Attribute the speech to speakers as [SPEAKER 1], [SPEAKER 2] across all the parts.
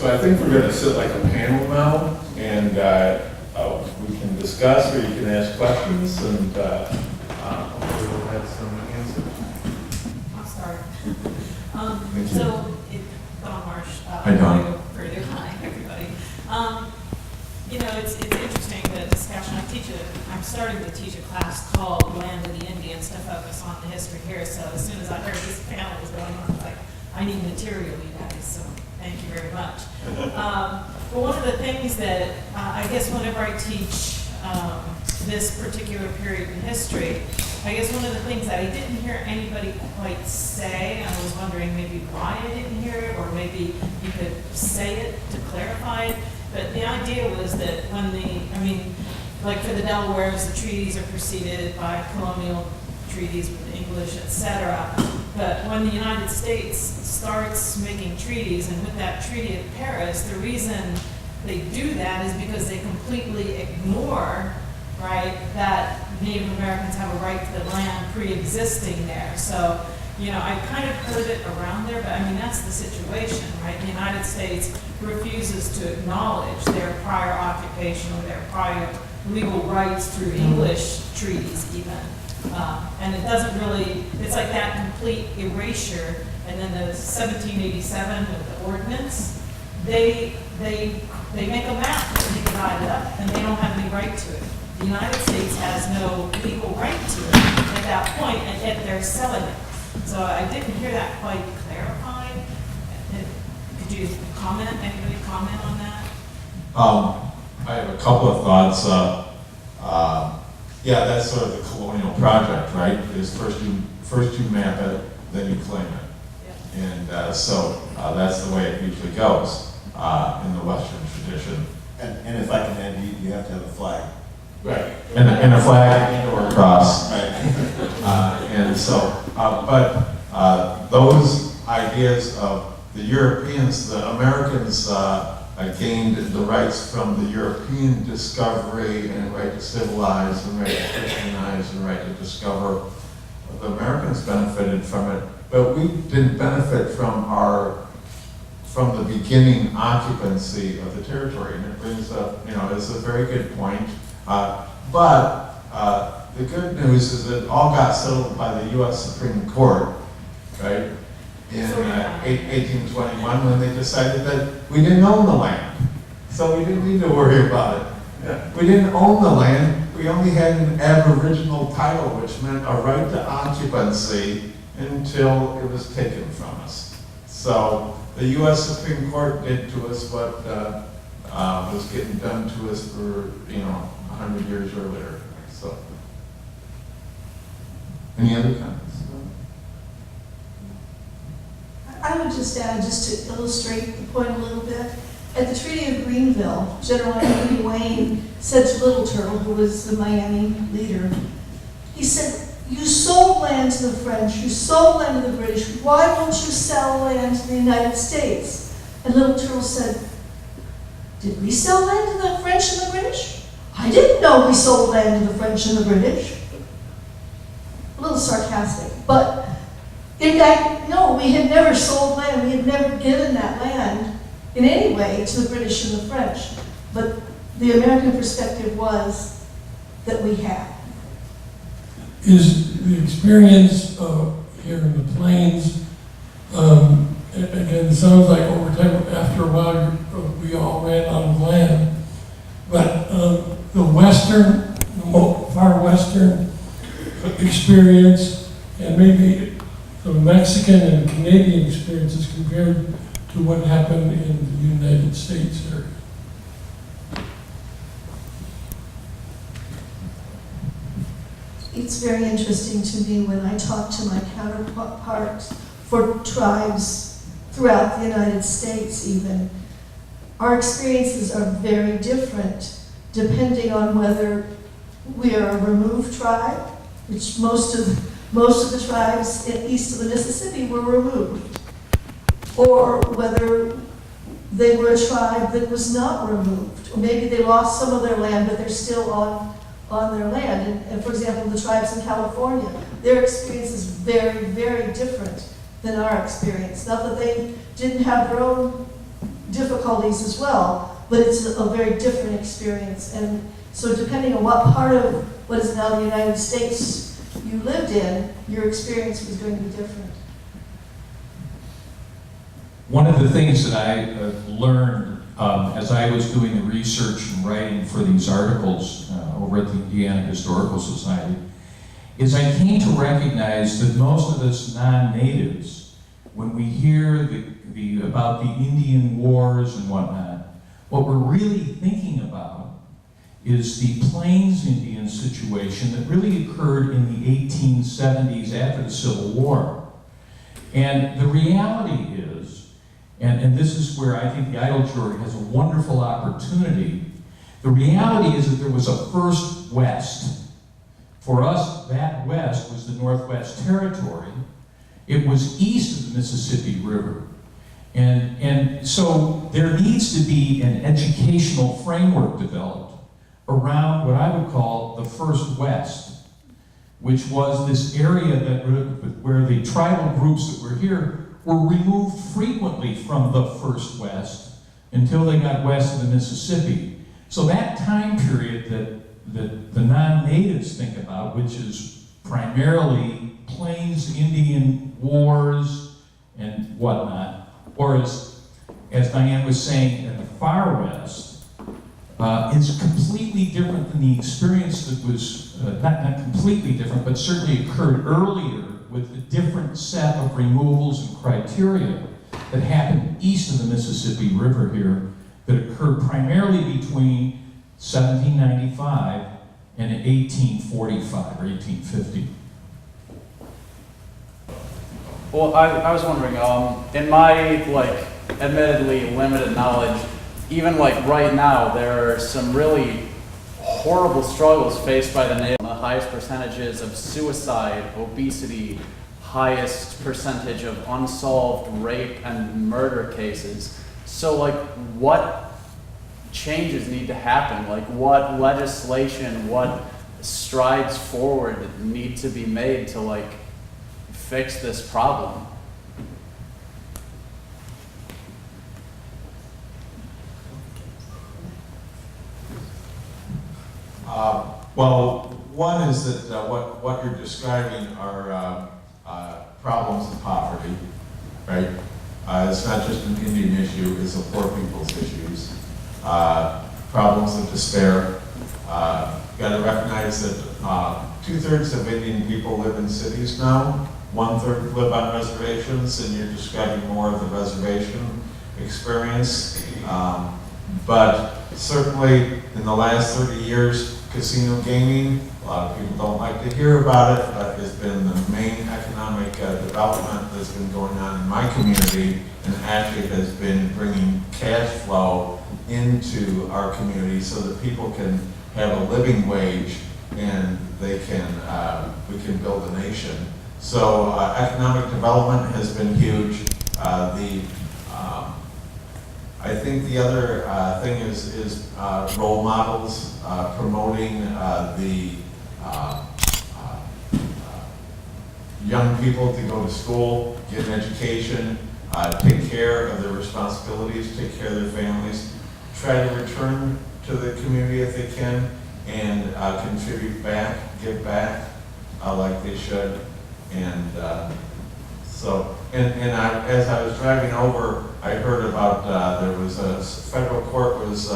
[SPEAKER 1] So I think we're going to sit like a panel now, and we can discuss, or you can ask questions, and hopefully we'll have some answers.
[SPEAKER 2] I'll start.
[SPEAKER 1] Thank you.
[SPEAKER 2] So, Don Marsh.
[SPEAKER 1] Hi, Don.
[SPEAKER 2] Further. Hi, everybody. You know, it's interesting, the discussion. I'm starting to teach a class called Land of the Indians to focus on the history here. So as soon as I heard this panel was going on, I was like, I need material, you guys. So thank you very much. But one of the things that I guess whenever I teach this particular period in history, I guess one of the things that I didn't hear anybody quite say, I was wondering maybe why I didn't hear it, or maybe you could say it to clarify it. But the idea was that when like for the Delawares, the treaties are preceded by colonial treaties with the English, etc. But when the United States starts making treaties, and with that Treaty of Paris, the reason they do that is because they completely ignore, right, that Native Americans have a right to the land pre-existing there. So, you know, I kind of heard it around there, but I mean, that's the situation, right? The United States refuses to acknowledge their prior occupation or their prior legal rights through English treaties even. And it doesn't really, it's like that complete erasure. And then the 1787 with the ordinance, they make a map and they divide it up, and they don't have any right to it. The United States has no legal right to it at that point, and yet they're selling it. So I didn't hear that quite clarified. Could you comment, anybody comment on that?
[SPEAKER 3] I have a couple of thoughts. Yeah, that's sort of the colonial project, right? Is first you map it, then you claim it.
[SPEAKER 2] Yeah.
[SPEAKER 3] And so that's the way it usually goes in the Western tradition.
[SPEAKER 4] And if I can add, you have to have a flag.
[SPEAKER 3] Right. And a flag or a cross.
[SPEAKER 4] Right.
[SPEAKER 3] And so, but those ideas of the Europeans, the Americans gained the rights from the European discovery and right to civilize and right to Christianize and right to discover. The Americans benefited from it, but we didn't benefit from the beginning occupancy of the territory. And it brings up, you know, it's a very good point. But the good news is that it all got settled by the U.S. Supreme Court, right? In 1821, when they decided that we didn't own the land. So we didn't need to worry about it.
[SPEAKER 1] Yeah.
[SPEAKER 3] We didn't own the land. We only had an aboriginal title, which meant a right to occupancy until it was taken from us. So the U.S. Supreme Court did to us what was getting done to us for, 100 years earlier. So, any other comments?
[SPEAKER 5] I would just add, just to illustrate the point a little bit, at the Treaty of Greenville, General Anthony Wayne said to Little Turtle, who was the Miami leader, he said, "You sold land to the French, you sold land to the British, why won't you sell land to the United States?" And Little Turtle said, "Did we sell land to the French and the British? I didn't know we sold land to the French and the British." A little sarcastic, but in fact, no, we had never sold land. We had never given that land in any way to the British and the French. But the American perspective was that we had.
[SPEAKER 6] Is the experience here in the plains, again, it sounds like over time, after a while, we all ran out of land. But the western, far western experience, and maybe the Mexican and Canadian experiences compared to what happened in the United States area.
[SPEAKER 5] It's very interesting to me when I talk to my counterparts for tribes throughout the United States even. Our experiences are very different depending on whether we are a removed tribe, which most of the tribes east of the Mississippi were removed, or whether they were a tribe that was not removed, or maybe they lost some of their land, but they're still on their land. And for example, the tribes in California, their experience is very, very different than our experience. Not that they didn't have their own difficulties as well, but it's a very different experience. And so depending on what part of what is now the United States you lived in, your experience was going to be different.
[SPEAKER 7] One of the things that I learned as I was doing the research and writing for these articles over at the Indiana Historical Society is I came to recognize that most of us non-natives, when we hear about the Indian wars and whatnot, what we're really thinking about is the Plains Indian situation that really occurred in the 1870s after the Civil War. And the reality is, and this is where I think the idle jury has a wonderful opportunity, the reality is that there was a first West. For us, that West was the Northwest Territory. It was east of the Mississippi River. And so there needs to be an educational framework developed around what I would call the first West, which was this area where the tribal groups that were here were removed frequently from the first West until they got west of the Mississippi. So that time period that the non-natives think about, which is primarily Plains Indian wars and whatnot, or as Diane was saying, in the far west, is completely different than the experience that was, not completely different, but certainly occurred earlier with a different set of removals and criteria that happened east of the Mississippi River here that occurred primarily between 1795 and 1845 or 1850.
[SPEAKER 8] Well, I was wondering, in my, admittedly limited knowledge, even right now, there are some really horrible struggles faced by the Native. The highest percentages of suicide, obesity, highest percentage of unsolved rape and murder cases. So, what changes need to happen? What legislation, what strides forward need to be made to, fix this problem?
[SPEAKER 3] Well, one is that what you're describing are problems of poverty, right? It's not just an Indian issue, it's a poor people's issues. Problems of despair. You gotta recognize that 2/3 of Indian people live in cities now, 1/3 live on reservations, and you're describing more of the reservation experience. But certainly in the last 30 years, casino gaming, a lot of people don't like to hear about it, but it's been the main economic development that's been going on in my community, and actually has been bringing cash flow into our community so that people can have a living wage and we can build a nation. So economic development has been huge. I think the other thing is role models, promoting the young people to go to school, get an education, take care of their responsibilities, take care of their families, try to return to the community if they can, and contribute back, give back like they should. And as I was driving over, I heard about there was a federal court was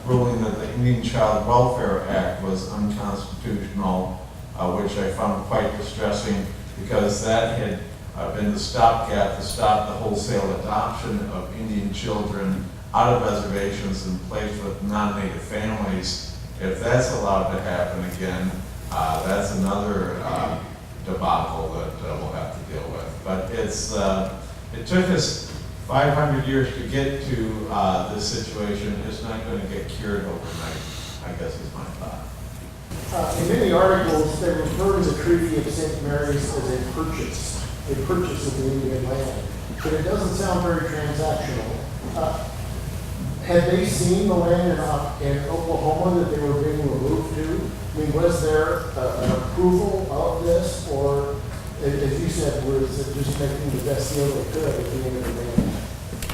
[SPEAKER 3] ruling that the Indian Child Welfare Act was unconstitutional, which I found quite distressing because that had been the stopgap to stop the wholesale adoption of Indian children out of reservations and placed with non-native families. If that's allowed to happen again, that's another debacle that we'll have to deal with. But it took us 500 years to get to this situation. It's not going to get cured overnight, I guess is my thought.
[SPEAKER 9] In many articles, they refer to the Treaty of St. Mary's as a purchase of the Indian land. But it doesn't sound very transactional. Had they seen the land in Oklahoma that they were being removed to? I mean, was there an approval of this, or, as you said, was it just making the best deal they could at the end of the day?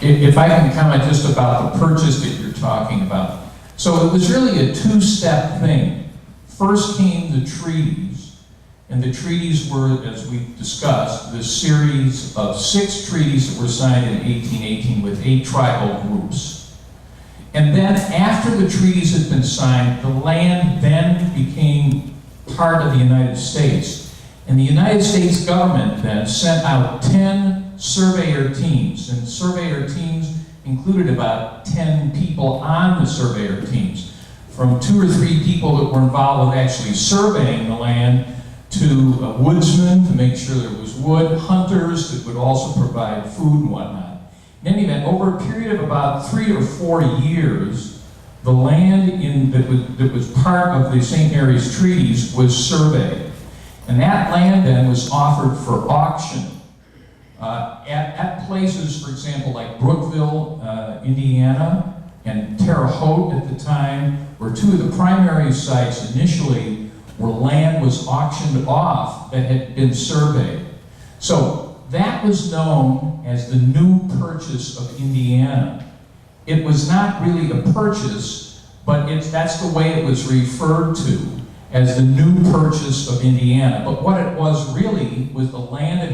[SPEAKER 7] if I can comment just about the purchase that you're talking about. So it was really a two-step thing. First came the treaties, and the treaties were, as we discussed, this series of 6 treaties that were signed in 1818 with 8 tribal groups. And then after the treaties had been signed, the land then became part of the United States. And the United States government then sent out 10 surveyor teams, and surveyor teams included about 10 people on the surveyor teams, from 2 or 3 people that were involved with actually surveying the land, to woodsmen to make sure there was wood, hunters that would also provide food and whatnot. In any event, over a period of about 3 or 4 years, the land that was part of the St. Mary's treaties was surveyed. And that land then was offered for auction at places, for example, like Brookville, Indiana, and Terre Haute at the time, were 2 of the primary sites initially where land was auctioned off that had been surveyed. So that was known as the new purchase of Indiana. It was not really a purchase, but that's the way it was referred to, as the new purchase of Indiana. But what it was really was the land that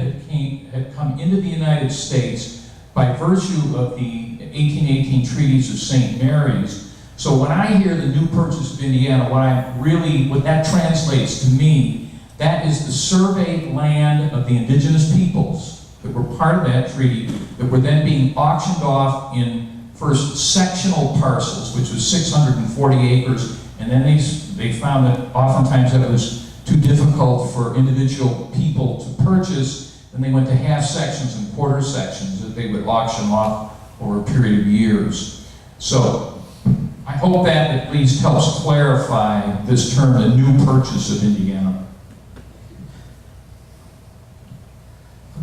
[SPEAKER 7] had come into the United States by virtue of the 1818 treaties of St. Mary's. So when I hear the new purchase of Indiana, what that translates to me, that is the surveyed land of the indigenous peoples that were part of that treaty, that were then being auctioned off in first sectional parcels, which was 640 acres, and then they found that oftentimes that was too difficult for individual people to purchase, and they went to half sections and quarter sections that they would auction off over a period of years. So I hope that at least helps clarify this term, the new purchase of Indiana.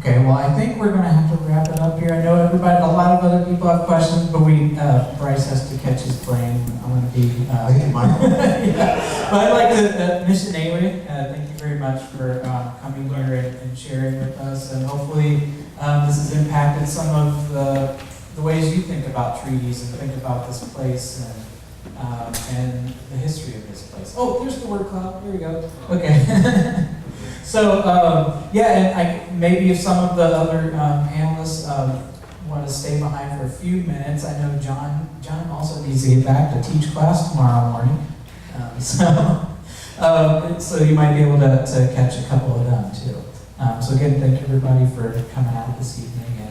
[SPEAKER 10] Okay, well, I think we're going to have to wrap it up here. I know a lot of other people have questions, but Brice has to catch his plane. I'm going to be... yeah. But I'd like to, Ms. Naylor, thank you very much for coming here and sharing with us. And hopefully this has impacted some of the ways you think about treaties and think about this place and the history of this place. Oh, there's the word cloud. Here we go. Okay. So, and maybe if some of the other panelists want to stay behind for a few minutes. I know John also needs to get back to teach class tomorrow morning. So you might be able to catch a couple of them too. So again, thank you everybody for coming out this evening.